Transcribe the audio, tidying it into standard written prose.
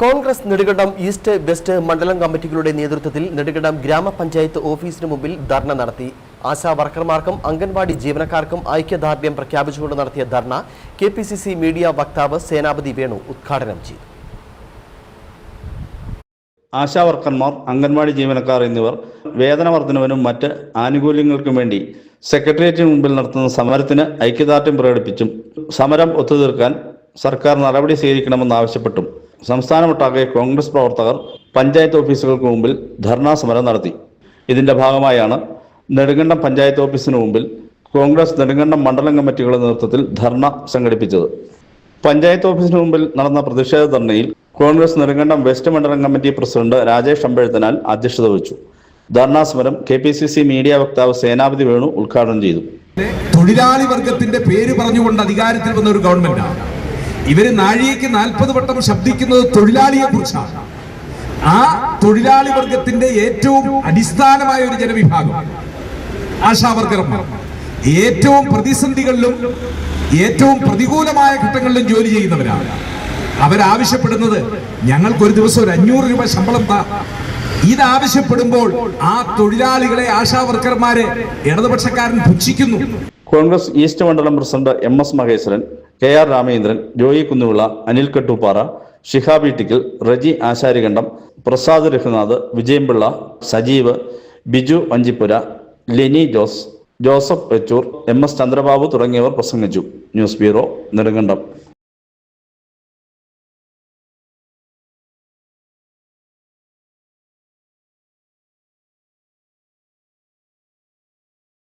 Congress Nedumkandam east west മണ്ഡലം കമ്മിറ്റികളുടെ നേതൃത്വത്തിൽ നെടുങ്കണ്ടം ഗ്രാമപഞ്ചായത്ത് ഓഫീസിന് മുമ്പിൽ ധർണ നടത്തി. ആശാ വർക്കർമാർക്കും അംഗൻവാടി ജീവനക്കാർക്കും ഐക്യദാർഢ്യം പ്രഖ്യാപിച്ചുകൊണ്ട് നടത്തിയ ധർണ KPCC മീഡിയ വക്താവ് സേനാപതി വേണു ഉദ്ഘാടനം ചെയ്തു. ആശാ വർക്കർമാർ, അംഗൻവാടി ജീവനക്കാർ എന്നിവർ വേതന വർധനവിനും മറ്റ് ആനുകൂല്യങ്ങൾക്കും വേണ്ടി സെക്രട്ടേറിയറ്റിന് മുമ്പിൽ നടത്തുന്ന സമരത്തിന് ഐക്യദാർഢ്യം പ്രകടിപ്പിച്ചും സമരം ഒത്തുതീർക്കാൻ സർക്കാർ നടപടി സ്വീകരിക്കണമെന്നാവശ്യപ്പെട്ടും സംസ്ഥാനമൊട്ടാകെ കോൺഗ്രസ് പ്രവർത്തകർ പഞ്ചായത്ത് ഓഫീസുകൾക്ക് മുമ്പിൽ ധർണാ സമരം നടത്തി. ഇതിന്റെ ഭാഗമായാണ് നെടുങ്കണ്ടം പഞ്ചായത്ത് ഓഫീസിന് മുമ്പിൽ കോൺഗ്രസ് നെടുങ്കണ്ടം മണ്ഡലം കമ്മിറ്റികളുടെ നേതൃത്വത്തിൽ ധർണ സംഘടിപ്പിച്ചത്. പഞ്ചായത്ത് ഓഫീസിന് മുമ്പിൽ നടന്ന പ്രതിഷേധ ധർണയിൽ കോൺഗ്രസ് നെടുങ്കണ്ടം വെസ്റ്റ് മണ്ഡലം കമ്മിറ്റി പ്രസിഡന്റ് രാജേഷ് അമ്പഴത്തനാൽ അധ്യക്ഷത വഹിച്ചു. ധർണാ സമരം KPCC മീഡിയ വക്താവ് സേനാപതി വേണു ഉദ്ഘാടനം ചെയ്തു. തൊഴിലാളി വർഗത്തിന്റെ പേര് പറഞ്ഞുകൊണ്ട് അധികാരത്തിൽ വന്ന ഒരു ഗവൺമെന്റാണ്. ഇവര് നാഴികയ്ക്ക് 40 വട്ടം ശബ്ദിക്കുന്നത് തൊഴിലാളിയെ കുറിച്ചാണ്. ആ തൊഴിലാളി വർഗത്തിന്റെ ഏറ്റവും അടിസ്ഥാനമായ ഒരു ജനവിഭാഗം ആശാവർക്കർമാർ ഏറ്റവും പ്രതിസന്ധികളിലും ഏറ്റവും പ്രതികൂലമായ ഘട്ടങ്ങളിലും ജോലി ചെയ്യുന്നവരാണ്. അവരാവശ്യപ്പെടുന്നത് ഞങ്ങൾക്ക് ഒരു ദിവസം ഒരു 500 രൂപ ശമ്പളം താ. ഇതാവശ്യപ്പെടുമ്പോൾ ആ തൊഴിലാളികളെ ആശാവർക്കർമാരെ ഇടതുപക്ഷക്കാരൻ പുച്ഛിക്കുന്നു. കോൺഗ്രസ് ഈസ്റ്റ് മണ്ഡലം president MS Maheshwaran, KR Ramendran, Joy Kunnuvila, Anil Kattupara, Shihab Ittikkal, Reji Asharikandam, Prasad Raghunath, Vijayampilla, Sajeev, Biju Vanchipura, Leni Jose, Joseph Vechoor, MS Chandrababu തുടങ്ങിയവർ പ്രസംഗിച്ചു. News bureau, Nedumkandam.